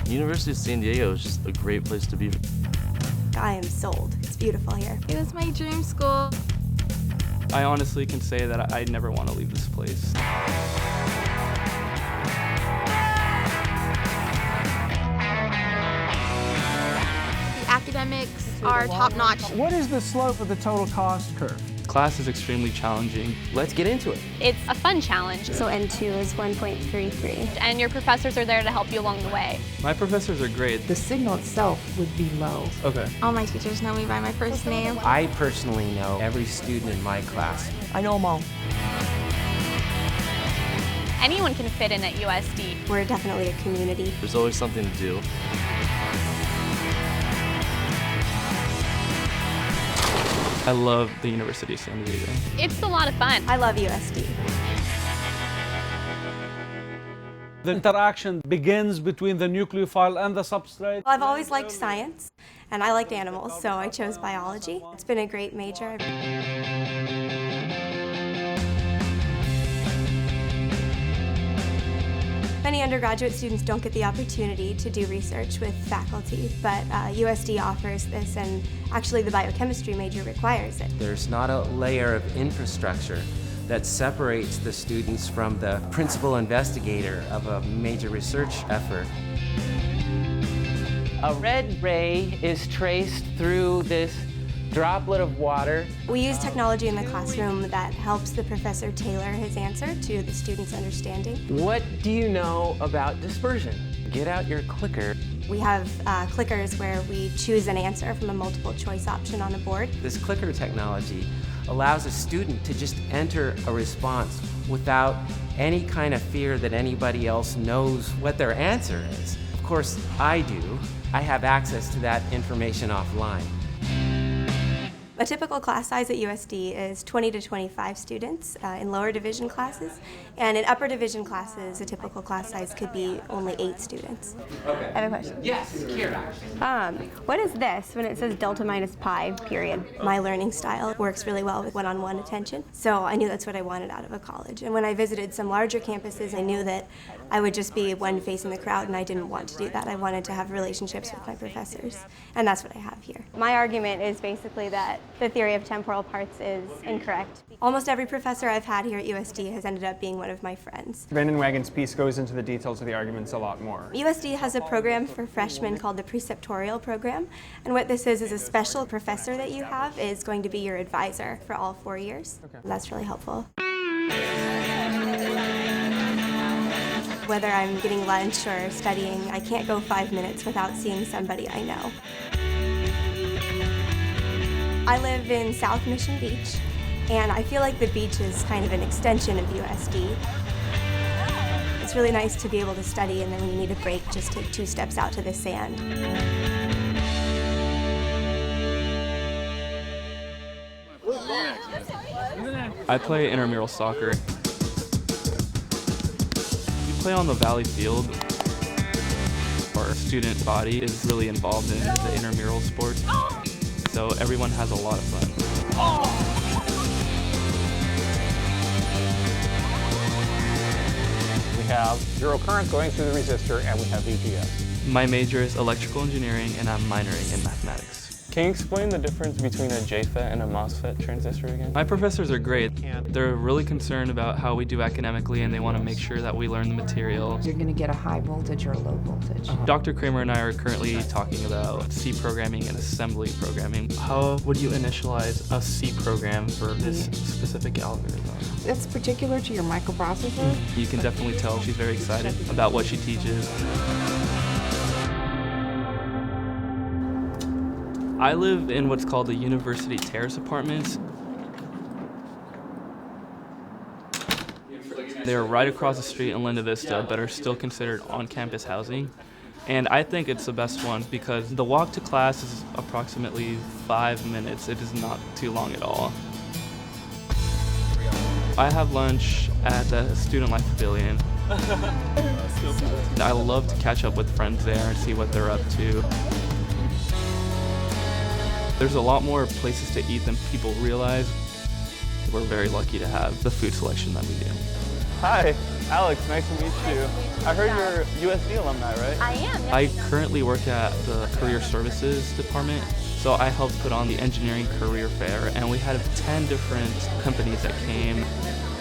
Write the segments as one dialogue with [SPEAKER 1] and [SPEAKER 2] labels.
[SPEAKER 1] University of San Diego is just a great place to be.
[SPEAKER 2] I am sold. It's beautiful here.
[SPEAKER 3] It was my dream school.
[SPEAKER 4] I honestly can say that I never want to leave this place.
[SPEAKER 3] Academics are top-notch.
[SPEAKER 5] What is the slope of the total cost curve?
[SPEAKER 4] Class is extremely challenging.
[SPEAKER 6] Let's get into it.
[SPEAKER 7] It's a fun challenge.
[SPEAKER 2] So N2 is 1.33.
[SPEAKER 7] And your professors are there to help you along the way.
[SPEAKER 4] My professors are great.
[SPEAKER 8] The signal itself would be low.
[SPEAKER 4] Okay.
[SPEAKER 3] All my teachers know me by my first name.
[SPEAKER 6] I personally know every student in my class.
[SPEAKER 8] I know them all.
[SPEAKER 7] Anyone can fit in at USD.
[SPEAKER 2] We're definitely a community.
[SPEAKER 1] There's always something to do.
[SPEAKER 4] I love the University of San Diego.
[SPEAKER 7] It's a lot of fun.
[SPEAKER 2] I love USD.
[SPEAKER 5] The interaction begins between the nucleophile and the substrate.
[SPEAKER 2] I've always liked science, and I liked animals, so I chose biology. It's been a great major. Many undergraduate students don't get the opportunity to do research with faculty, but USD offers this, and actually the biochemistry major requires it.
[SPEAKER 6] There's not a layer of infrastructure that separates the students from the principal investigator of a major research effort.
[SPEAKER 9] A red ray is traced through this droplet of water.
[SPEAKER 2] We use technology in the classroom that helps the professor tailor his answer to the student's understanding.
[SPEAKER 9] What do you know about dispersion? Get out your clicker.
[SPEAKER 2] We have clickers where we choose an answer from a multiple choice option on a board.
[SPEAKER 6] This clicker technology allows a student to just enter a response without any kind of fear that anybody else knows what their answer is. Of course, I do. I have access to that information offline.
[SPEAKER 2] A typical class size at USD is 20 to 25 students in lower division classes, and in upper division classes, a typical class size could be only 8 students.
[SPEAKER 6] Okay.
[SPEAKER 2] I have a question.
[SPEAKER 6] Yes, Kira.
[SPEAKER 2] What is this when it says delta minus pi, period? My learning style works really well with one-on-one attention, so I knew that's what I wanted out of a college. And when I visited some larger campuses, I knew that I would just be one face in the crowd, and I didn't want to do that. I wanted to have relationships with my professors, and that's what I have here. My argument is basically that the theory of temporal parts is incorrect. Almost every professor I've had here at USD has ended up being one of my friends.
[SPEAKER 5] Vanden Wagen's piece goes into the details of the arguments a lot more.
[SPEAKER 2] USD has a program for freshmen called the Preceptorial Program, and what this is a special professor that you have is going to be your advisor for all 4 years. Okay. That's really helpful. Whether I'm getting lunch or studying, I can't go 5 minutes without seeing somebody I know. I live in South Mission Beach, and I feel like the beach is kind of an extension of USD. It's really nice to be able to study, and then when you need a break, just take 2 steps out to the sand.
[SPEAKER 4] I play intramural soccer. We play on the Valley Field. Our student body is really involved in the intramural sports, so everyone has a lot of fun.
[SPEAKER 5] We have zero current going through the resistor, and we have VGS.
[SPEAKER 4] My major is electrical engineering, and I'm minoring in mathematics.
[SPEAKER 10] Can you explain the difference between a JFET and a MOSFET transistor again?
[SPEAKER 4] My professors are great. They're really concerned about how we do academically, and they want to make sure that we learn the material.
[SPEAKER 8] You're going to get a high voltage or a low voltage.
[SPEAKER 4] Dr. Kramer and I are currently talking about C programming and assembly programming. How would you initialize a C program for this specific algorithm?
[SPEAKER 8] That's particular to your microprocessor.
[SPEAKER 4] You can definitely tell she's very excited about what she teaches. I live in what's called the University Terrace Apartments. They're right across the street in Linda Vista, but are still considered on-campus housing. And I think it's the best one because the walk to class is approximately 5 minutes. It is not too long at all. I have lunch at the Student Life Pavilion. I love to catch up with friends there and see what they're up to. There's a lot more places to eat than people realize. We're very lucky to have the food selection that we do.
[SPEAKER 10] Hi. Alex, nice to meet you. I heard you're USD alumni, right?
[SPEAKER 11] I am. Yes.
[SPEAKER 4] I currently work at the Career Services Department, so I helped put on the Engineering Career Fair, and we had 10 different companies that came.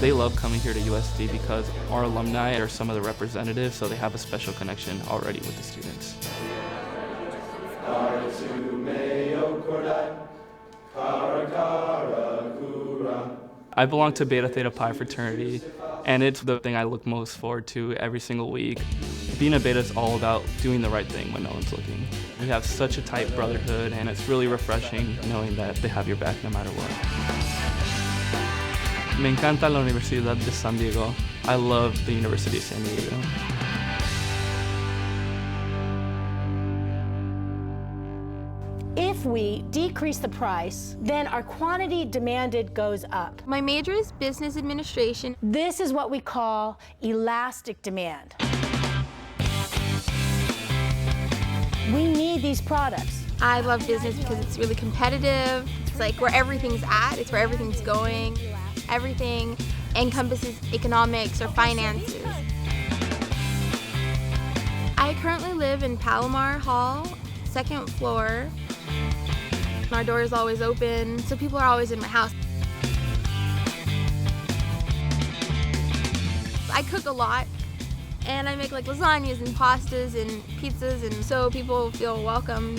[SPEAKER 4] They love coming here to USD because our alumni are some of the representatives, so they have a special connection already with the students. I belong to Beta Theta Pi Fraternity, and it's the thing I look most forward to every single week. Being a Beta is all about doing the right thing when no one's looking. We have such a tight brotherhood, and it's really refreshing knowing that they have your back no matter what. Me encanta la Universidad de San Diego. I love the University of San Diego.
[SPEAKER 11] If we decrease the price, then our quantity demanded goes up.
[SPEAKER 3] My major is business administration.
[SPEAKER 11] This is what we call elastic demand. We need these products.
[SPEAKER 3] I love business because it's really competitive. It's like where everything's at, it's where everything's going. Everything encompasses economics or finances. I currently live in Palomar Hall, 2nd floor. Our door is always open, so people are always in my house. I cook a lot, and I make like lasagnas and pastas and pizzas, and so people feel welcome.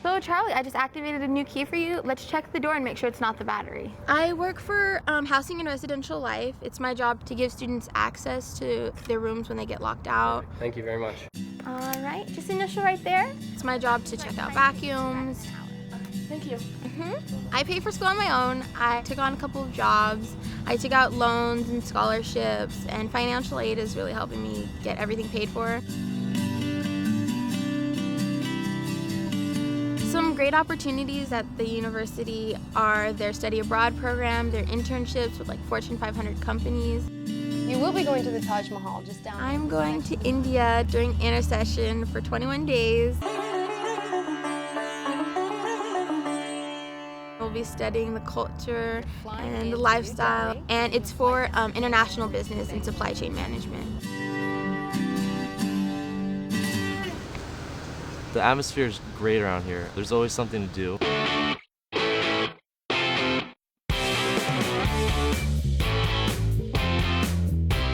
[SPEAKER 3] So Charlie, I just activated a new key for you. Let's check the door and make sure it's not the battery. I work for Housing and Residential Life. It's my job to give students access to their rooms when they get locked out.
[SPEAKER 10] Thank you very much.
[SPEAKER 3] All right, just initial right there. It's my job to check out vacuums.
[SPEAKER 11] Thank you.
[SPEAKER 3] I pay for school on my own. I took on a couple of jobs. I took out loans and scholarships, and financial aid is really helping me get everything paid for. Some great opportunities at the university are their study abroad program, their internships with like Fortune 500 companies.
[SPEAKER 12] You will be going to the Taj Mahal just down there.
[SPEAKER 3] I'm going to India during intercession for 21 days. We'll be studying the culture and the lifestyle, and it's for international business and supply chain management.
[SPEAKER 1] The atmosphere is great around here. There's always something to do.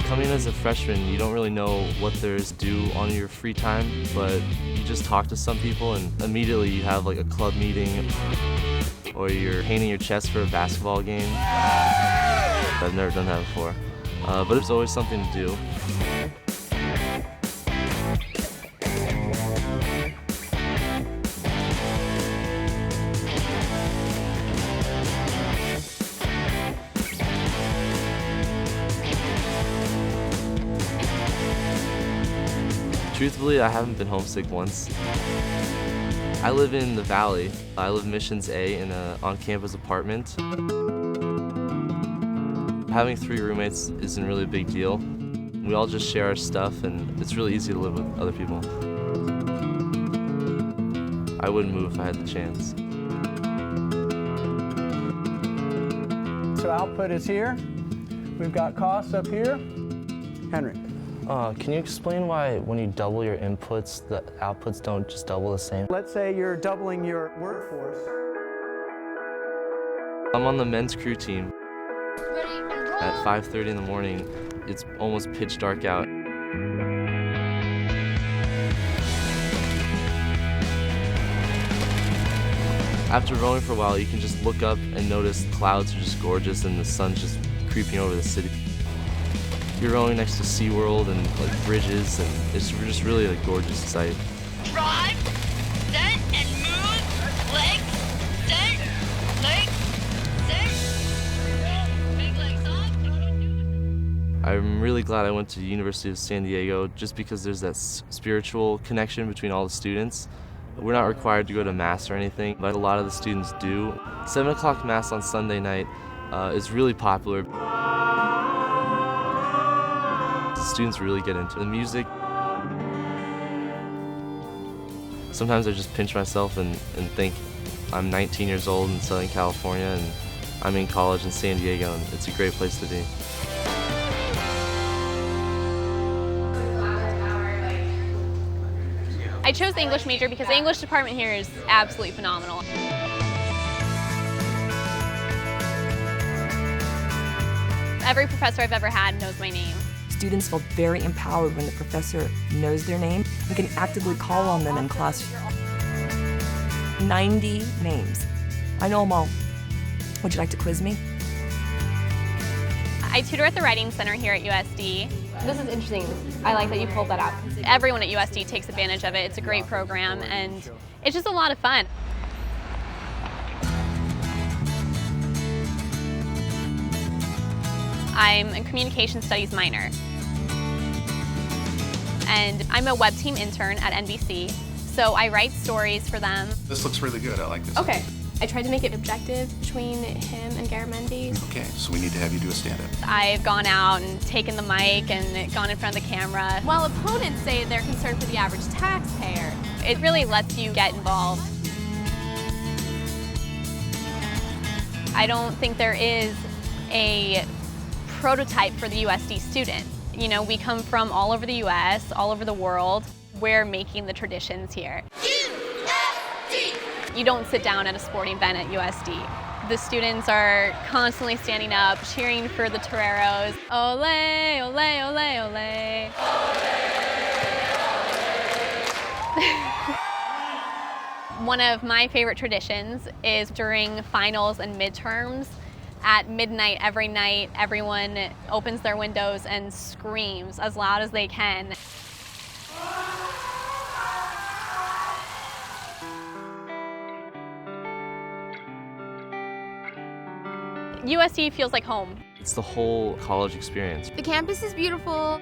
[SPEAKER 1] Coming as a freshman, you don't really know what there is to do on your free time, but you just talk to some people and immediately you have like a club meeting, or you're painting your chest for a basketball game. I've never done that before, but there's always something to do. Truthfully, I haven't been homesick once. I live in the Valley. I live Missions A in an on-campus apartment. Having 3 roommates isn't really a big deal. We all just share our stuff, and it's really easy to live with other people. I wouldn't move if I had the chance.
[SPEAKER 13] So output is here. We've got costs up here. Henry.
[SPEAKER 10] Can you explain why when you double your inputs, the outputs don't just double the same?
[SPEAKER 13] Let's say you're doubling your workforce.
[SPEAKER 1] I'm on the men's crew team. At 5:30 in the morning, it's almost pitch dark out. After rowing for a while, you can just look up and notice the clouds are just gorgeous and the sun's just creeping over the city. You're rowing next to SeaWorld and like bridges, and it's just really a gorgeous sight.
[SPEAKER 14] Drive, set, and move. Legs, set, legs, set. Big legs up.
[SPEAKER 1] I'm really glad I went to the University of San Diego just because there's that spiritual connection between all the students. We're not required to go to Mass or anything, but a lot of the students do. 7 o'clock Mass on Sunday night is really popular. The students really get into the music. Sometimes I just pinch myself and think I'm 19 years old in Southern California, and I'm in college in San Diego, and it's a great place to be.
[SPEAKER 7] I chose the English major because the English department here is absolutely phenomenal. Every professor I've ever had knows my name.
[SPEAKER 15] Students feel very empowered when the professor knows their name and can actively call on them in class. 90 names. I know them all. Would you like to quiz me?
[SPEAKER 7] I tutor at the Writing Center here at USD.
[SPEAKER 12] This is interesting. I like that you pulled that out.
[SPEAKER 7] Everyone at USD takes advantage of it. It's a great program, and it's just a lot of fun. I'm a communication studies minor, and I'm a web team intern at NBC, so I write stories for them.
[SPEAKER 16] This looks really good. I like this.
[SPEAKER 17] Okay. I tried to make it objective between him and Garamendi.
[SPEAKER 16] Okay, so we need to have you do a stand-up.
[SPEAKER 7] I've gone out and taken the mic and gone in front of the camera.
[SPEAKER 17] While opponents say they're concerned for the average taxpayer,
[SPEAKER 7] it really lets you get involved. I don't think there is a prototype for the USD student. You know, we come from all over the US, all over the world. We're making the traditions here. You don't sit down at a sporting event at USD. The students are constantly standing up, cheering for the toreros. Ole, ole, ole, ole. One of my favorite traditions is during finals and midterms. At midnight every night, everyone opens their windows and screams as loud as they can. USD feels like home.
[SPEAKER 1] It's the whole college experience.
[SPEAKER 3] The campus is beautiful.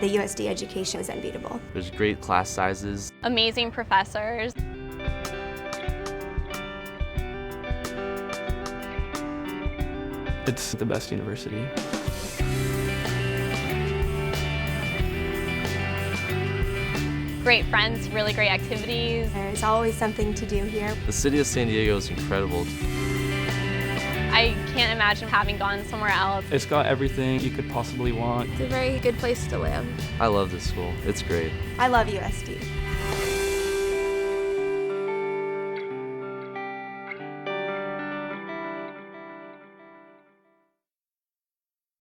[SPEAKER 2] The USD education is unbeatable.
[SPEAKER 1] There's great class sizes.
[SPEAKER 7] Amazing professors.
[SPEAKER 4] It's the best university.
[SPEAKER 7] Great friends, really great activities.
[SPEAKER 2] There's always something to do here.
[SPEAKER 1] The city of San Diego is incredible.
[SPEAKER 7] I can't imagine having gone somewhere else.
[SPEAKER 4] It's got everything you could possibly want.
[SPEAKER 3] It's a very good place to live.
[SPEAKER 1] I love this school. It's great.
[SPEAKER 2] I love USD.